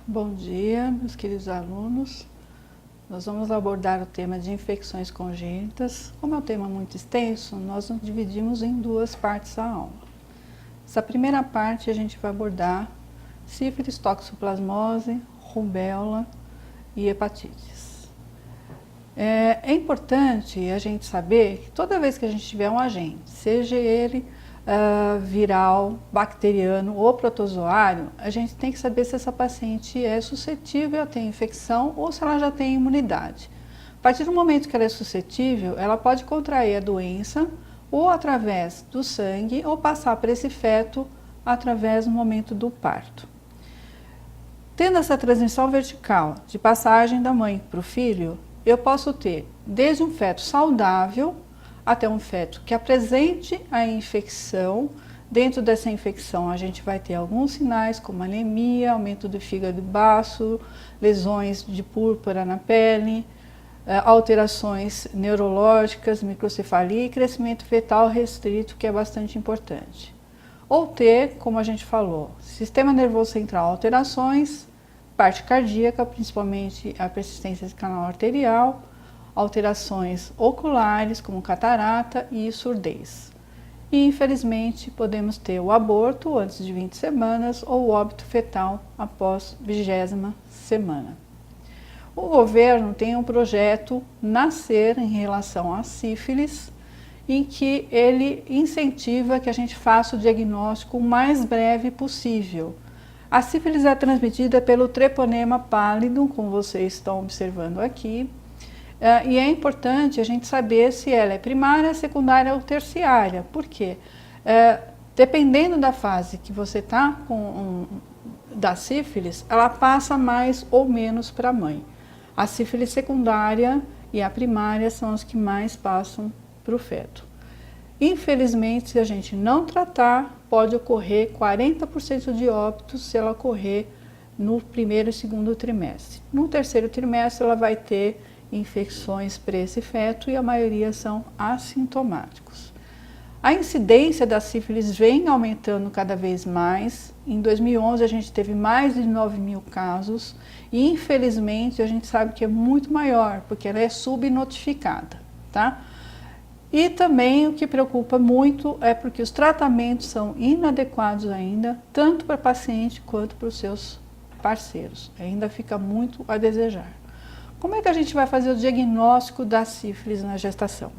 Bom dia, meus queridos alunos. Nós vamos abordar o tema de infecções congênitas. Como é um tema muito extenso, nós nos dividimos em duas partes a aula. Essa primeira parte a gente vai abordar sífilis, toxoplasmose, rubéola e hepatites. É importante a gente saber que toda vez que a gente tiver um agente, seja ele viral, bacteriano ou protozoário, a gente tem que saber se essa paciente é suscetível a ter infecção ou se ela já tem imunidade. A partir do momento que ela é suscetível, ela pode contrair a doença ou através do sangue ou passar para esse feto através do momento do parto. Tendo essa transmissão vertical de passagem da mãe para o filho, eu posso ter desde um feto saudável até um feto que apresente a infecção. Dentro dessa infecção a gente vai ter alguns sinais como anemia, aumento do fígado baço, lesões de púrpura na pele, alterações neurológicas, microcefalia e crescimento fetal restrito, que é bastante importante. Ou ter, como a gente falou, sistema nervoso central alterações, parte cardíaca, principalmente a persistência de canal arterial, alterações oculares, como catarata e surdez. E, infelizmente, podemos ter o aborto antes de 20 semanas ou o óbito fetal após 20ª semana. O governo tem um projeto Nascer em relação à sífilis, em que ele incentiva que a gente faça o diagnóstico o mais breve possível. A sífilis é transmitida pelo treponema pálido, como vocês estão observando aqui. E é importante a gente saber se ela é primária, secundária ou terciária. Por quê? Dependendo da fase que você está da sífilis, ela passa mais ou menos para a mãe. A sífilis secundária e a primária são as que mais passam para o feto. Infelizmente, se a gente não tratar, pode ocorrer 40% de óbitos se ela ocorrer no primeiro e segundo trimestre. No terceiro trimestre, ela vai ter infecções para esse feto e a maioria são assintomáticos. A incidência da sífilis vem aumentando cada vez mais. Em 2011 a gente teve mais de 9.000 casos e infelizmente a gente sabe que é muito maior, porque ela é subnotificada, tá? E também o que preocupa muito é porque os tratamentos são inadequados ainda, tanto para a paciente quanto para os seus parceiros. Ainda fica muito a desejar. Como é que a gente vai fazer o diagnóstico da sífilis na gestação?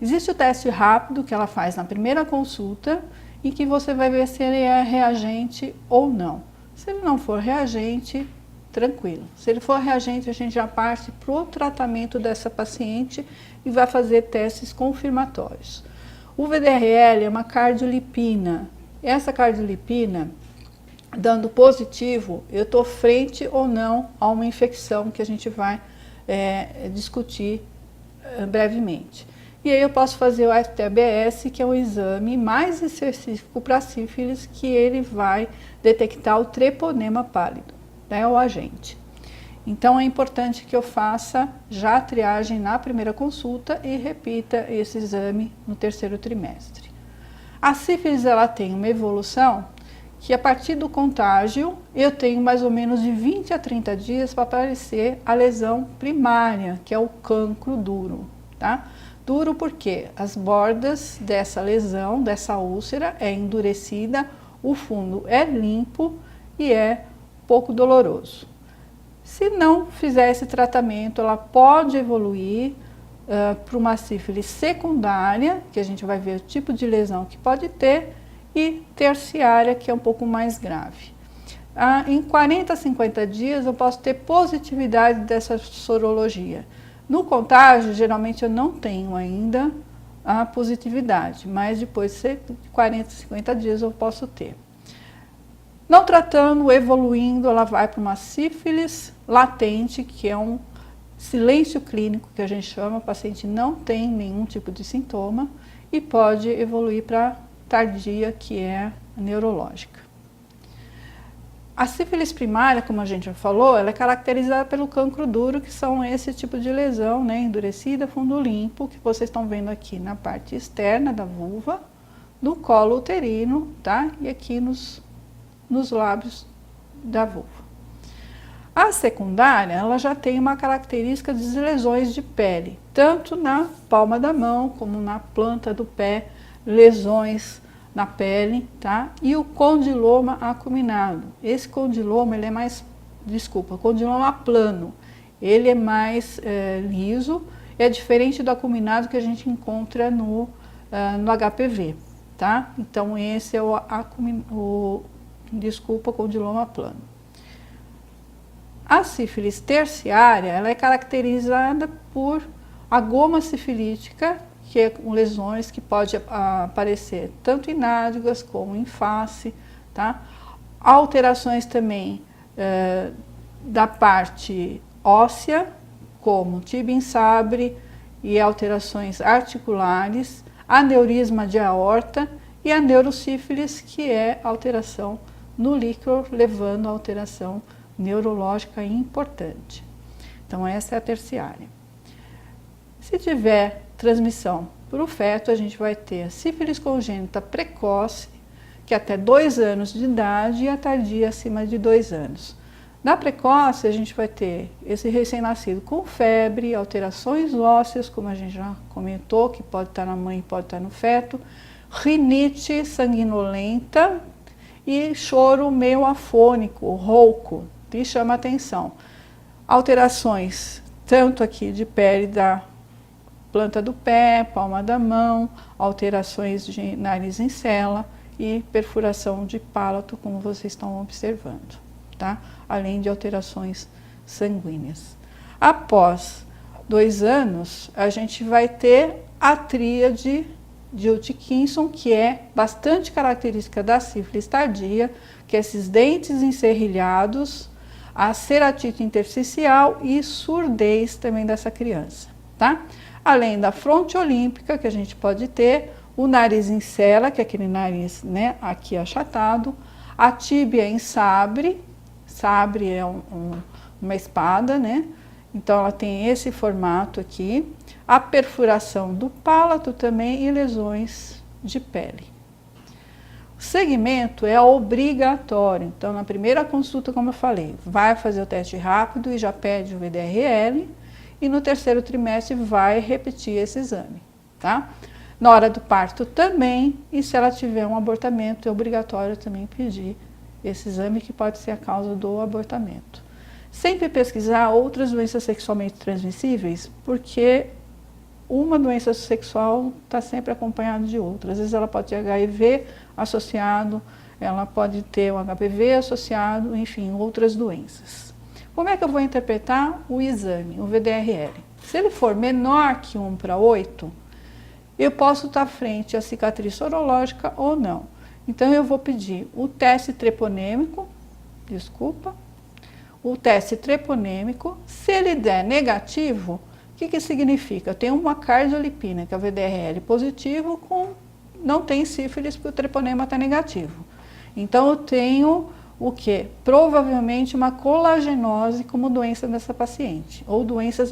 Existe o teste rápido que ela faz na primeira consulta e que você vai ver se ele é reagente ou não. Se ele não for reagente, tranquilo. Se ele for reagente, a gente já parte para o tratamento dessa paciente e vai fazer testes confirmatórios. O VDRL é uma cardiolipina. Essa cardiolipina, dando positivo, eu estou frente ou não a uma infecção que a gente vai discutir brevemente. E aí eu posso fazer o FTBS, que é um exame mais específico para sífilis, que ele vai detectar o treponema pálido, né, o agente. Então é importante que eu faça já a triagem na primeira consulta e repita esse exame no terceiro trimestre. A sífilis ela tem uma evolução que a partir do contágio eu tenho mais ou menos de 20 a 30 dias para aparecer a lesão primária, que é o cancro duro, tá? Duro porque as bordas dessa lesão, dessa úlcera, é endurecida, o fundo é limpo e é pouco doloroso. Se não fizer esse tratamento, ela pode evoluir para uma sífilis secundária, que a gente vai ver o tipo de lesão que pode ter, e terciária, que é um pouco mais grave. Em 40 a 50 dias eu posso ter positividade dessa sorologia. No contágio, geralmente eu não tenho ainda a positividade, mas depois de 40 a 50 dias eu posso ter. Não tratando, evoluindo, ela vai para uma sífilis latente, que é um silêncio clínico, que a gente chama, o paciente não tem nenhum tipo de sintoma e pode evoluir para tardia, que é neurológica. A sífilis primária, como a gente já falou, ela é caracterizada pelo cancro duro, que são esse tipo de lesão, né, endurecida, fundo limpo, que vocês estão vendo aqui na parte externa da vulva, no colo uterino, tá? E aqui nos lábios da vulva. A secundária, ela já tem uma característica de lesões de pele, tanto na palma da mão como na planta do pé, lesões na pele, tá? E o condiloma acuminado. Esse condiloma, ele é mais, condiloma plano. Ele é mais liso, é diferente do acuminado que a gente encontra no HPV, tá? Então esse é o condiloma plano. A sífilis terciária, ela é caracterizada por a goma sifilítica, que é com lesões que pode aparecer tanto em nádegas como em face, tá? Alterações também da parte óssea, como tibia em sabre e alterações articulares, aneurisma de aorta e a neurosífilis, que é alteração no líquor, levando a alteração neurológica importante. Então essa é a terciária. Se tiver transmissão para o feto, a gente vai ter a sífilis congênita precoce, que é até 2 anos de idade, e a tardia acima de 2 anos. Na precoce, a gente vai ter esse recém-nascido com febre, alterações ósseas, como a gente já comentou, que pode estar na mãe e pode estar no feto, rinite sanguinolenta e choro meio afônico, rouco, que chama atenção. Alterações tanto aqui de pele da planta do pé, palma da mão, alterações de nariz em cela e perfuração de palato, como vocês estão observando, tá? Além de alterações sanguíneas. Após 2 anos, a gente vai ter a tríade de Hutchinson, que é bastante característica da sífilis tardia, que é esses dentes enserrilhados, a ceratite intersticial e surdez também dessa criança, tá? Além da fronte olímpica, que a gente pode ter, o nariz em cela, que é aquele nariz, né, aqui achatado, a tíbia em sabre, sabre é uma espada, né? Então ela tem esse formato aqui, a perfuração do palato também e lesões de pele. O segmento é obrigatório, então na primeira consulta, como eu falei, vai fazer o teste rápido e já pede o VDRL, e no 3º trimestre vai repetir esse exame, tá? Na hora do parto também, e se ela tiver um abortamento, é obrigatório também pedir esse exame, que pode ser a causa do abortamento. Sempre pesquisar outras doenças sexualmente transmissíveis, porque uma doença sexual está sempre acompanhada de outra. Às vezes ela pode ter HIV associado, ela pode ter o HPV associado, enfim, outras doenças. Como é que eu vou interpretar o exame, o VDRL? Se ele for menor que 1/8, eu posso estar frente à cicatriz sorológica ou não. Então eu vou pedir o teste treponêmico, o teste treponêmico. Se ele der negativo, o que significa? Eu tenho uma cardiolipina, que é o VDRL positivo, não tem sífilis porque o treponema está negativo. Então eu tenho o quê? Provavelmente uma colagenose como doença dessa paciente, ou doenças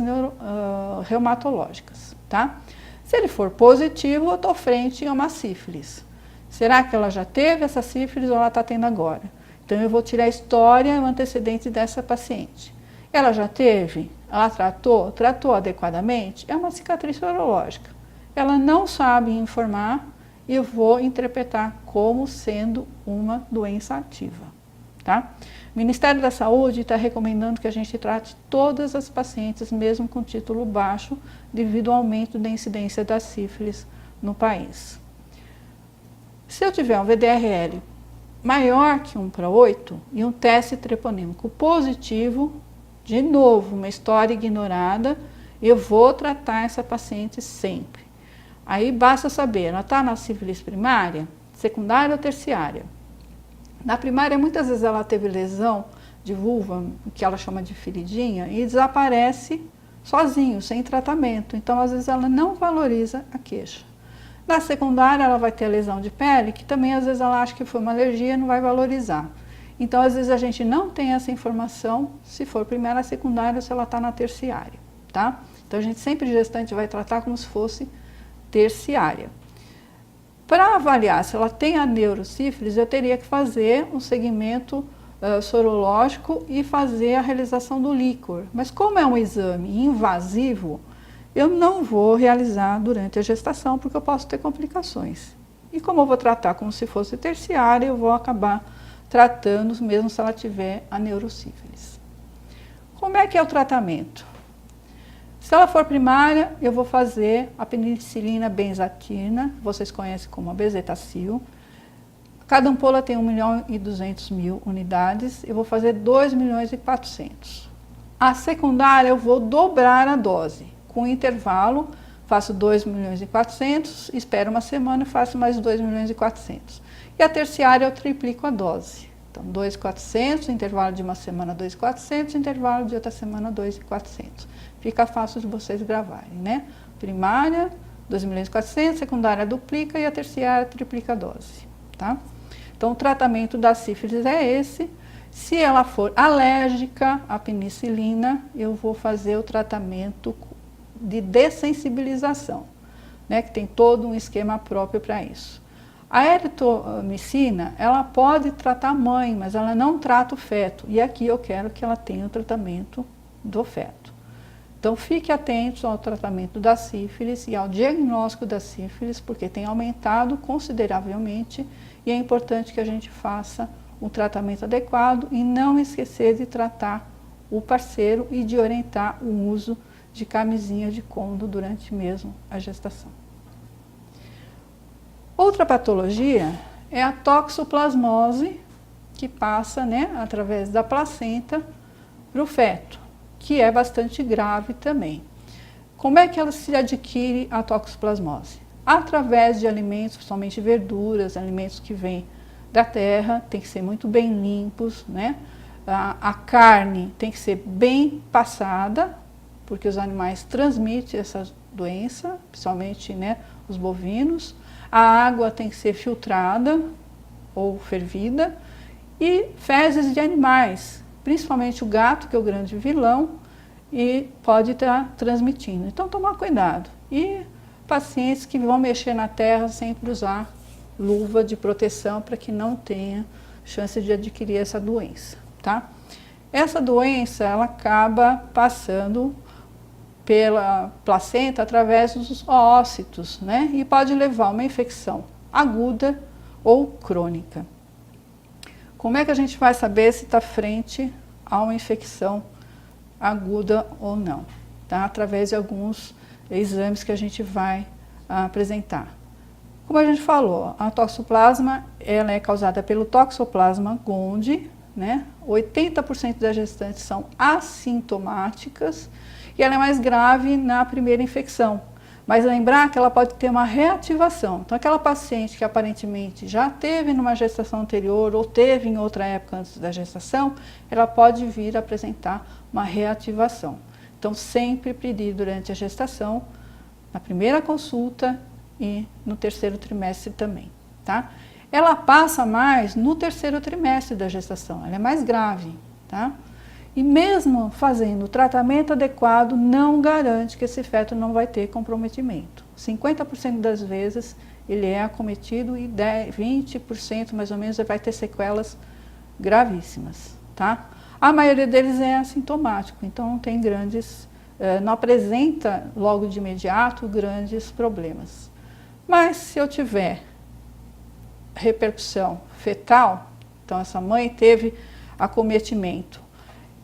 reumatológicas, tá? Se ele for positivo, eu estou frente a uma sífilis. Será que ela já teve essa sífilis ou ela está tendo agora? Então eu vou tirar a história e o antecedente dessa paciente. Ela já teve? Ela tratou? Tratou adequadamente? É uma cicatriz sorológica. Ela não sabe informar e eu vou interpretar como sendo uma doença ativa. Tá? O Ministério da Saúde está recomendando que a gente trate todas as pacientes, mesmo com título baixo, devido ao aumento da incidência da sífilis no país. Se eu tiver um VDRL maior que 1/8 e um teste treponêmico positivo, de novo, uma história ignorada, eu vou tratar essa paciente sempre. Aí basta saber, ela está na sífilis primária, secundária ou terciária. Na primária, muitas vezes ela teve lesão de vulva, que ela chama de feridinha, e desaparece sozinho, sem tratamento. Então, às vezes, ela não valoriza a queixa. Na secundária, ela vai ter lesão de pele, que também, às vezes, ela acha que foi uma alergia e não vai valorizar. Então, às vezes, a gente não tem essa informação, se for primária, secundária, ou se ela está na terciária, tá? Então, a gente sempre, gestante, vai tratar como se fosse terciária. Para avaliar se ela tem a neurosífilis, eu teria que fazer um segmento sorológico e fazer a realização do líquor. Mas como é um exame invasivo, eu não vou realizar durante a gestação, porque eu posso ter complicações. E como eu vou tratar como se fosse terciária, eu vou acabar tratando mesmo se ela tiver a neurosífilis. Como é que é o tratamento? Se ela for primária, eu vou fazer a penicilina benzatina, vocês conhecem como a bezetacil. Cada ampola tem 1.200.000 unidades, eu vou fazer 2.400.000. A secundária, eu vou dobrar a dose, com intervalo, faço 2.400.000, espero uma semana e faço mais 2.400.000. E a terciária, eu triplico a dose. Então, 2.400, intervalo de uma semana 2.400, intervalo de outra semana 2.400. Fica fácil de vocês gravarem, né? Primária, 2.400.000, secundária duplica e a terciária triplica a dose, tá? Então, o tratamento da sífilis é esse. Se ela for alérgica à penicilina, eu vou fazer o tratamento de dessensibilização, né? Que tem todo um esquema próprio para isso. A eritromicina, ela pode tratar a mãe, mas ela não trata o feto. E aqui eu quero que ela tenha o tratamento do feto. Então, fique atento ao tratamento da sífilis e ao diagnóstico da sífilis, porque tem aumentado consideravelmente e é importante que a gente faça um tratamento adequado e não esquecer de tratar o parceiro e de orientar o uso de camisinha de côndom durante mesmo a gestação. Outra patologia é a toxoplasmose, que passa, né, através da placenta para o feto, que é bastante grave também. Como é que ela se adquire a toxoplasmose? Através de alimentos, principalmente verduras, alimentos que vêm da terra, tem que ser muito bem limpos, né? A carne tem que ser bem passada, porque os animais transmitem essa doença, principalmente, né, os bovinos. A água tem que ser filtrada ou fervida e fezes de animais, principalmente o gato, que é o grande vilão, e pode estar transmitindo. Então, tomar cuidado. E pacientes que vão mexer na terra sempre usar luva de proteção para que não tenha chance de adquirir essa doença, tá? Essa doença, ela acaba passando pela placenta através dos oócitos, né? E pode levar a uma infecção aguda ou crônica. Como é que a gente vai saber se está frente a uma infecção aguda ou não? Tá? Através de alguns exames que a gente vai apresentar. Como a gente falou, a toxoplasma ela é causada pelo Toxoplasma gondii, né? 80% das gestantes são assintomáticas e ela é mais grave na primeira infecção. Mas lembrar que ela pode ter uma reativação. Então, aquela paciente que aparentemente já teve numa gestação anterior ou teve em outra época antes da gestação, ela pode vir a apresentar uma reativação. Então, sempre pedir durante a gestação, na primeira consulta e no terceiro trimestre também, tá? Ela passa mais no terceiro trimestre da gestação, ela é mais grave, tá? E mesmo fazendo o tratamento adequado, não garante que esse feto não vai ter comprometimento. 50% das vezes ele é acometido e 20% mais ou menos vai ter sequelas gravíssimas, tá? A maioria deles é assintomático, então não tem grandes, não apresenta logo de imediato grandes problemas. Mas se eu tiver repercussão fetal, então essa mãe teve acometimento,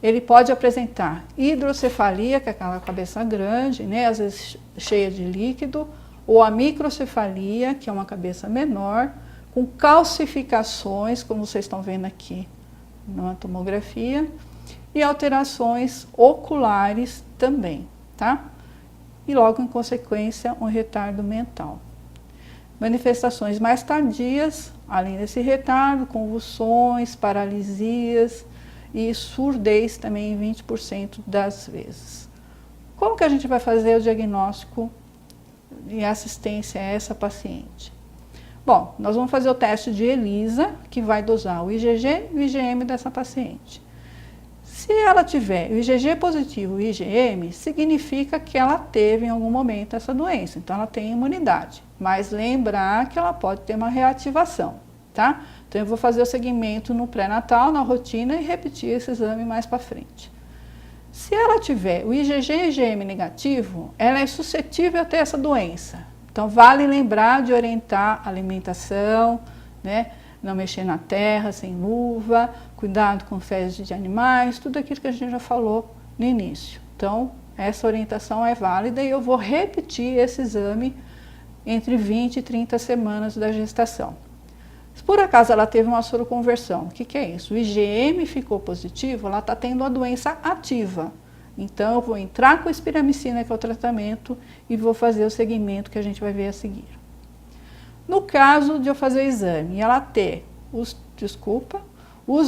ele pode apresentar hidrocefalia, que é aquela cabeça grande, né, às vezes cheia de líquido, ou a microcefalia, que é uma cabeça menor, com calcificações, como vocês estão vendo aqui na tomografia, e alterações oculares também, tá? E logo em consequência um retardo mental. Manifestações mais tardias, além desse retardo, convulsões, paralisias e surdez também em 20% das vezes. Como que a gente vai fazer o diagnóstico e assistência a essa paciente? Bom, nós vamos fazer o teste de ELISA, que vai dosar o IgG e o IgM dessa paciente. Se ela tiver o IgG positivo e o IgM, significa que ela teve em algum momento essa doença, então ela tem imunidade. Mas lembrar que ela pode ter uma reativação, tá? Então eu vou fazer o segmento no pré-natal, na rotina e repetir esse exame mais para frente. Se ela tiver o IgG e IgM negativo, ela é suscetível a ter essa doença. Então vale lembrar de orientar a alimentação, né? Não mexer na terra sem luva, cuidado com fezes de animais, tudo aquilo que a gente já falou no início. Então, essa orientação é válida e eu vou repetir esse exame entre 20 e 30 semanas da gestação. Se por acaso ela teve uma soroconversão, o que é isso? O IgM ficou positivo, ela está tendo a doença ativa. Então, eu vou entrar com a espiramicina, que é o tratamento, e vou fazer o segmento que a gente vai ver a seguir. No caso de eu fazer o exame e ela ter os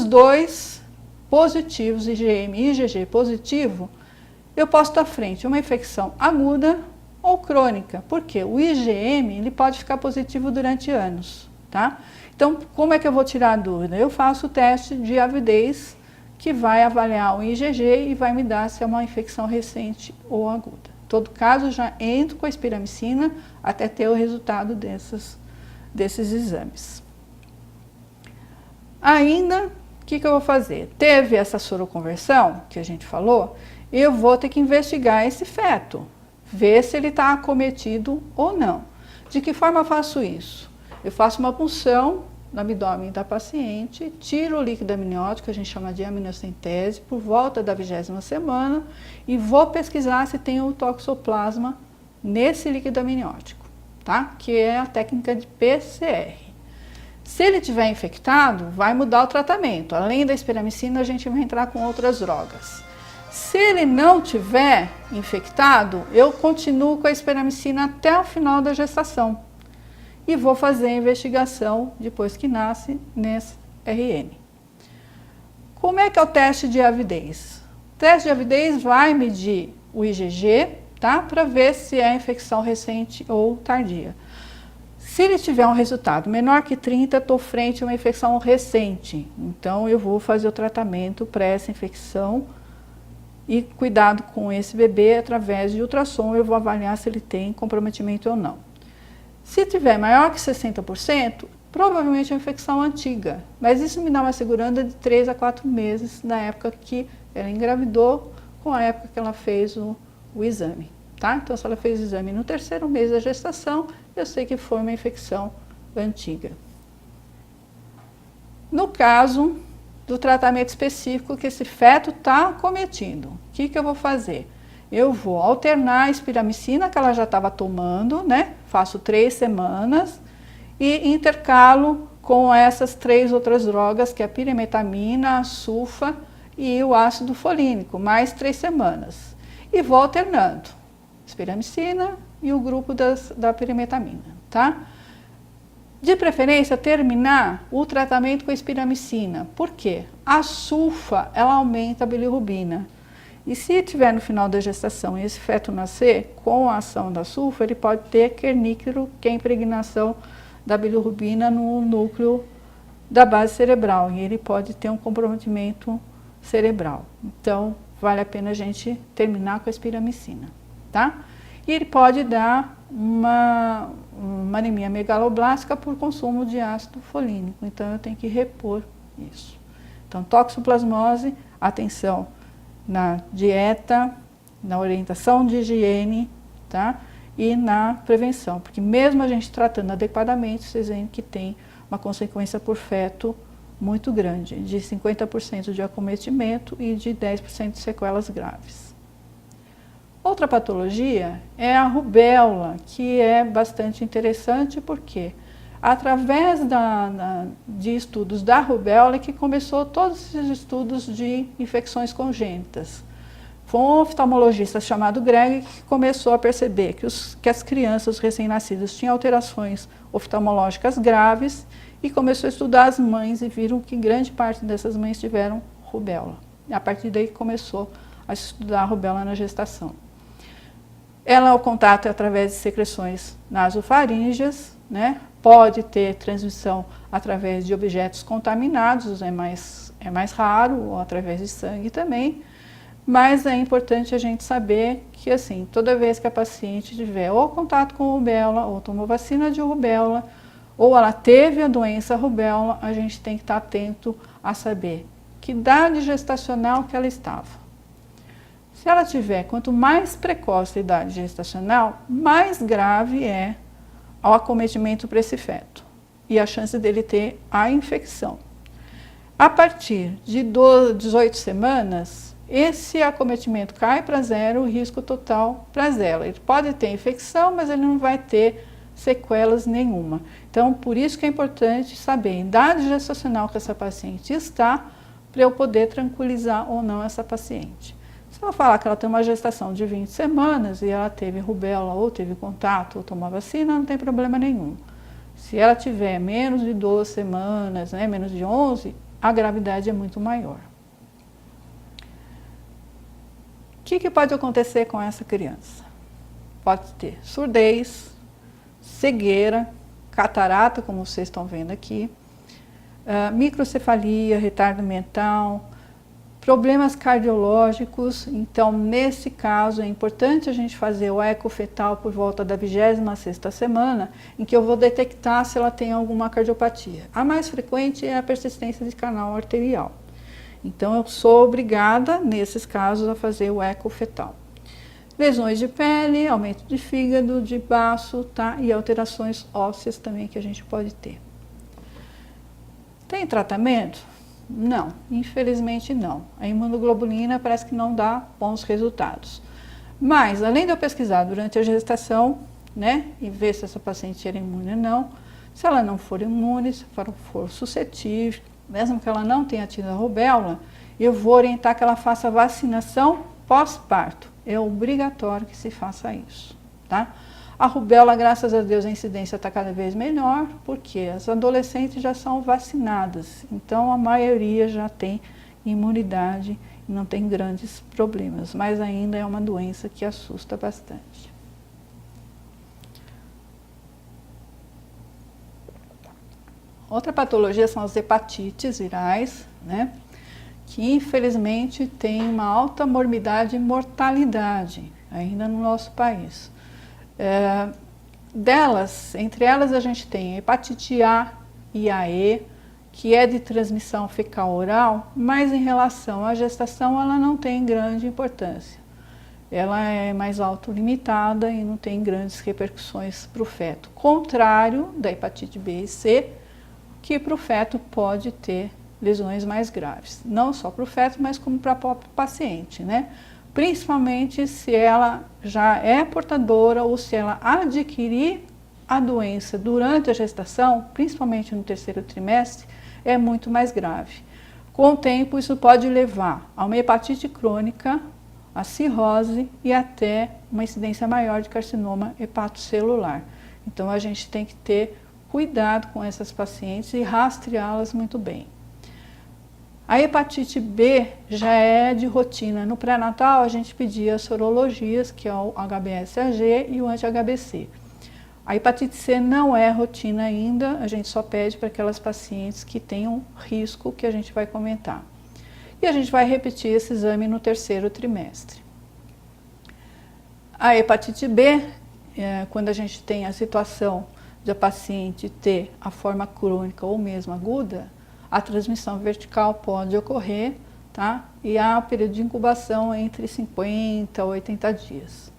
dois positivos, IgM e IgG positivo, eu posso estar frente a uma infecção aguda ou crônica, porque o IgM ele pode ficar positivo durante anos, tá? Então, como é que eu vou tirar a dúvida? Eu faço o teste de avidez, que vai avaliar o IgG e vai me dar se é uma infecção recente ou aguda. Em todo caso, eu já entro com a espiramicina até ter o resultado desses exames. Ainda, o que eu vou fazer? Teve essa soroconversão, que a gente falou, eu vou ter que investigar esse feto, ver se ele está acometido ou não. De que forma eu faço isso? Eu faço uma punção no abdômen da paciente, tiro o líquido amniótico, que a gente chama de amniocentese, por volta da 20ª semana, e vou pesquisar se tem o toxoplasma nesse líquido amniótico, tá? Que é a técnica de PCR. Se ele estiver infectado, vai mudar o tratamento. Além da espiramicina, a gente vai entrar com outras drogas. Se ele não tiver infectado, eu continuo com a espiramicina até o final da gestação. E vou fazer a investigação, depois que nasce, nesse RN. Como é que é o teste de avidez? O teste de avidez vai medir o IgG, tá? Para ver se é infecção recente ou tardia. Se ele tiver um resultado menor que 30, estou frente a uma infecção recente. Então, eu vou fazer o tratamento para essa infecção e cuidado com esse bebê através de ultrassom, eu vou avaliar se ele tem comprometimento ou não. Se tiver maior que 60%, provavelmente é uma infecção antiga, mas isso me dá uma segurança de 3 a 4 meses na época que ela engravidou com a época que ela fez o exame, tá? Então, se ela fez o exame no 3º mês da gestação, eu sei que foi uma infecção antiga. No caso do tratamento específico que esse feto está acometido, o que eu vou fazer? Eu vou alternar a espiramicina que ela já estava tomando, né? Faço 3 semanas e intercalo com essas 3 outras drogas, que é a pirimetamina, a sulfa e o ácido folínico, mais 3 semanas. E vou alternando, espiramicina e o grupo da pirimetamina, tá? De preferência, terminar o tratamento com a espiramicina. Por quê? A sulfa, ela aumenta a bilirrubina. E se tiver no final da gestação e esse feto nascer, com a ação da sulfa, ele pode ter kerníquero, que é a impregnação da bilirrubina no núcleo da base cerebral. E ele pode ter um comprometimento cerebral. Então, vale a pena a gente terminar com a espiramicina, tá? E ele pode dar uma anemia megaloblástica por consumo de ácido folínico. Então, eu tenho que repor isso. Então, toxoplasmose, atenção na dieta, na orientação de higiene, tá? E na prevenção, porque mesmo a gente tratando adequadamente, vocês veem que tem uma consequência por feto muito grande, de 50% de acometimento e de 10% de sequelas graves. Outra patologia é a rubéola, que é bastante interessante porque através de estudos da rubéola que começou todos esses estudos de infecções congênitas. Foi um oftalmologista chamado Greg que começou a perceber que as crianças recém-nascidas tinham alterações oftalmológicas graves e começou a estudar as mães e viram que grande parte dessas mães tiveram rubéola. E a partir daí começou a estudar a rubéola na gestação. O contato é através de secreções nasofaríngeas, né? Pode ter transmissão através de objetos contaminados, é mais raro, ou através de sangue também, mas é importante a gente saber que, assim, toda vez que a paciente tiver ou contato com rubéola, ou tomou vacina de rubéola, ou ela teve a doença rubéola, a gente tem que estar atento a saber que idade gestacional que ela estava. Se ela tiver, quanto mais precoce a idade gestacional, mais grave é o acometimento para esse feto e a chance dele ter a infecção. A partir de 18 semanas, esse acometimento cai para zero, o risco total para zero. Ele pode ter infecção, mas ele não vai ter sequelas nenhuma. Então, por isso que é importante saber a idade gestacional que essa paciente está, para eu poder tranquilizar ou não essa paciente. Se ela falar que ela tem uma gestação de 20 semanas e ela teve rubéola ou teve contato ou tomou vacina, não tem problema nenhum. Se ela tiver menos de 12 semanas, né, menos de 11, a gravidade é muito maior. O que pode acontecer com essa criança? Pode ter surdez, cegueira, catarata, como vocês estão vendo aqui, microcefalia, retardo mental, problemas cardiológicos. Então, nesse caso, é importante a gente fazer o eco fetal por volta da 26ª semana, em que eu vou detectar se ela tem alguma cardiopatia. A mais frequente é a persistência de canal arterial. Então, eu sou obrigada, nesses casos, a fazer o eco fetal. Lesões de pele, aumento de fígado, de baço, tá? E alterações ósseas também que a gente pode ter. Tem tratamento? Não, infelizmente não. A imunoglobulina parece que não dá bons resultados. Mas, além de eu pesquisar durante a gestação, né, e ver se essa paciente era imune ou não, se ela não for imune, se ela for suscetível, mesmo que ela não tenha tido a rubéola, eu vou orientar que ela faça vacinação pós-parto. É obrigatório que se faça isso, tá? A rubéola, graças a Deus, a incidência está cada vez melhor, porque as adolescentes já são vacinadas, então a maioria já tem imunidade e não tem grandes problemas, mas ainda é uma doença que assusta bastante. Outra patologia são as hepatites virais, né? Que infelizmente tem uma alta morbidade e mortalidade ainda no nosso país. Entre elas a gente tem a hepatite A e a E, que é de transmissão fecal-oral, mas em relação à gestação ela não tem grande importância. Ela é mais autolimitada e não tem grandes repercussões para o feto. Contrário da hepatite B e C, que para o feto pode ter lesões mais graves. Não só para o feto, mas como para a própria paciente, né? Principalmente se ela já é portadora ou se ela adquirir a doença durante a gestação, principalmente no 3º trimestre, é muito mais grave. Com o tempo, isso pode levar a uma hepatite crônica, a cirrose e até uma incidência maior de carcinoma hepatocelular. Então, a gente tem que ter cuidado com essas pacientes e rastreá-las muito bem. A hepatite B já é de rotina. No pré-natal, a gente pedia sorologias, que é o HBsAg e o anti-HBC. A hepatite C não é rotina ainda, a gente só pede para aquelas pacientes que tenham risco, que a gente vai comentar. E a gente vai repetir esse exame no 3º trimestre. A hepatite B, quando a gente tem a situação de a paciente ter a forma crônica ou mesmo aguda, a transmissão vertical pode ocorrer, tá? E há um período de incubação entre 50 a 80 dias.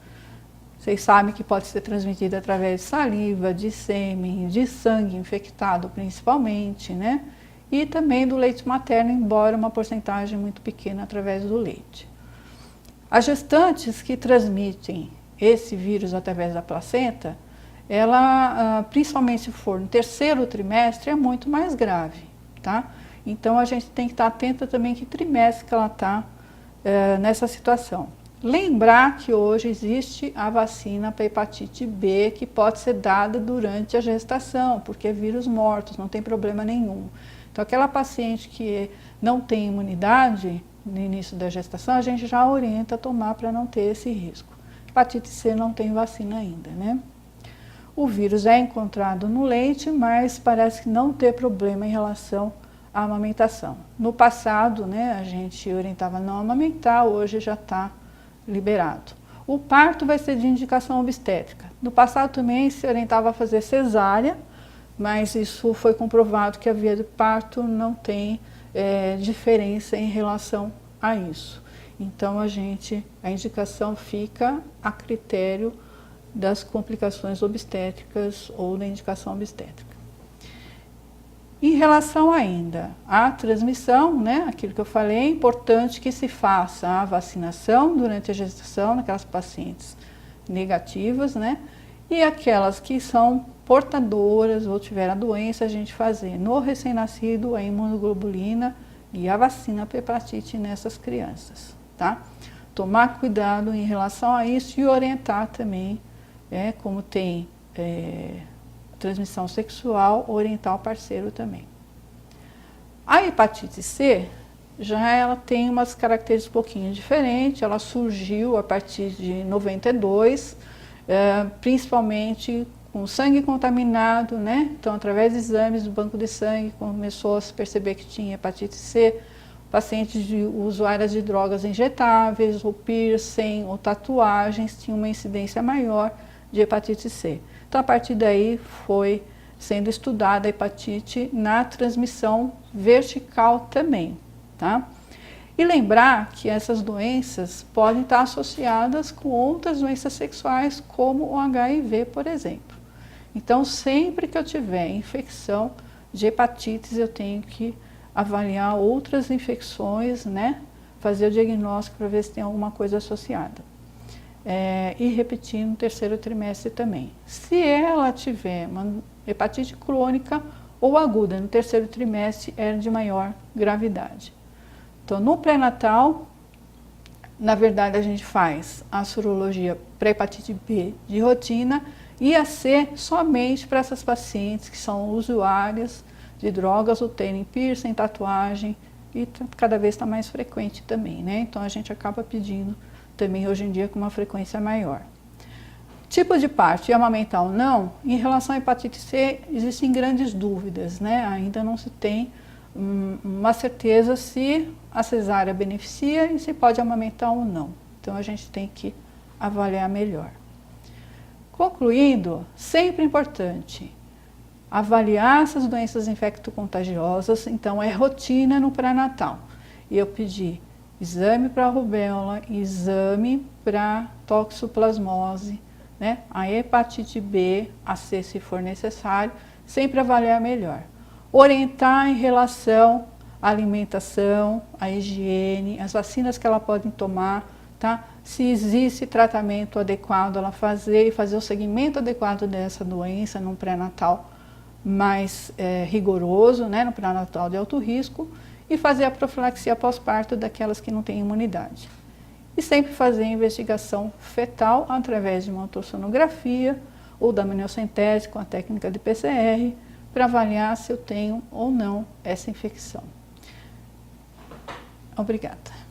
Vocês sabem que pode ser transmitida através de saliva, de sêmen, de sangue infectado principalmente, né? E também do leite materno, embora uma porcentagem muito pequena através do leite. As gestantes que transmitem esse vírus através da placenta, ela, principalmente se for no 3º trimestre, é muito mais grave. Tá? Então, a gente tem que estar atenta também que trimestre que ela está nessa situação. Lembrar que hoje existe a vacina para hepatite B que pode ser dada durante a gestação, porque é vírus mortos, não tem problema nenhum. Então, aquela paciente que não tem imunidade no início da gestação, a gente já orienta a tomar para não ter esse risco. Hepatite C não tem vacina ainda, né? O vírus é encontrado no leite, mas parece que não ter problema em relação à amamentação. No passado, né, a gente orientava não amamentar, hoje já está liberado. O parto vai ser de indicação obstétrica. No passado também se orientava a fazer cesárea, mas isso foi comprovado que a via de parto não tem diferença em relação a isso. Então a indicação fica a critério das complicações obstétricas ou da indicação obstétrica. Em relação ainda à transmissão, né, aquilo que eu falei, é importante que se faça a vacinação durante a gestação naquelas pacientes negativas, né, e aquelas que são portadoras ou tiveram a doença, a gente fazer no recém-nascido a imunoglobulina e a vacina para hepatite nessas crianças, tá? Tomar cuidado em relação a isso e orientar também, como tem transmissão sexual, orientar o parceiro também. A hepatite C, ela tem umas características um pouquinho diferentes, ela surgiu a partir de 92, principalmente com sangue contaminado, né? Então, através de exames do banco de sangue, começou a se perceber que tinha hepatite C, pacientes usuárias de drogas injetáveis, ou piercing, ou tatuagens, tinham uma incidência maior de hepatite C. Então, a partir daí, foi sendo estudada a hepatite na transmissão vertical também, tá? E lembrar que essas doenças podem estar associadas com outras doenças sexuais, como o HIV, por exemplo. Então, sempre que eu tiver infecção de hepatites, eu tenho que avaliar outras infecções, né? Fazer o diagnóstico para ver se tem alguma coisa associada. E repetir no terceiro trimestre também. Se ela tiver uma hepatite crônica ou aguda no terceiro trimestre, é de maior gravidade. Então, no pré-natal, na verdade, a gente faz a sorologia para hepatite B de rotina e a C somente para essas pacientes que são usuárias de drogas ou terem piercing, tatuagem, e cada vez está mais frequente também, né? Então, a gente acaba pedindo também hoje em dia com uma frequência maior. Tipo de parto e amamentar ou não, em relação à hepatite C, existem grandes dúvidas, né? Ainda não se tem uma certeza se a cesárea beneficia e se pode amamentar ou não. Então, a gente tem que avaliar melhor. Concluindo, sempre importante avaliar essas doenças infecto-contagiosas, então é rotina no pré-natal. E eu pedi exame para rubéola, exame para toxoplasmose, né? A hepatite B, a C se for necessário, sempre avaliar melhor. Orientar em relação à alimentação, à higiene, as vacinas que ela pode tomar, tá? Se existe tratamento adequado ela fazer e fazer o seguimento adequado dessa doença num pré-natal mais rigoroso, né? No pré-natal de alto risco, e fazer a profilaxia pós-parto daquelas que não têm imunidade. E sempre fazer a investigação fetal através de uma ultrassonografia ou da amniocentese com a técnica de PCR para avaliar se eu tenho ou não essa infecção. Obrigada.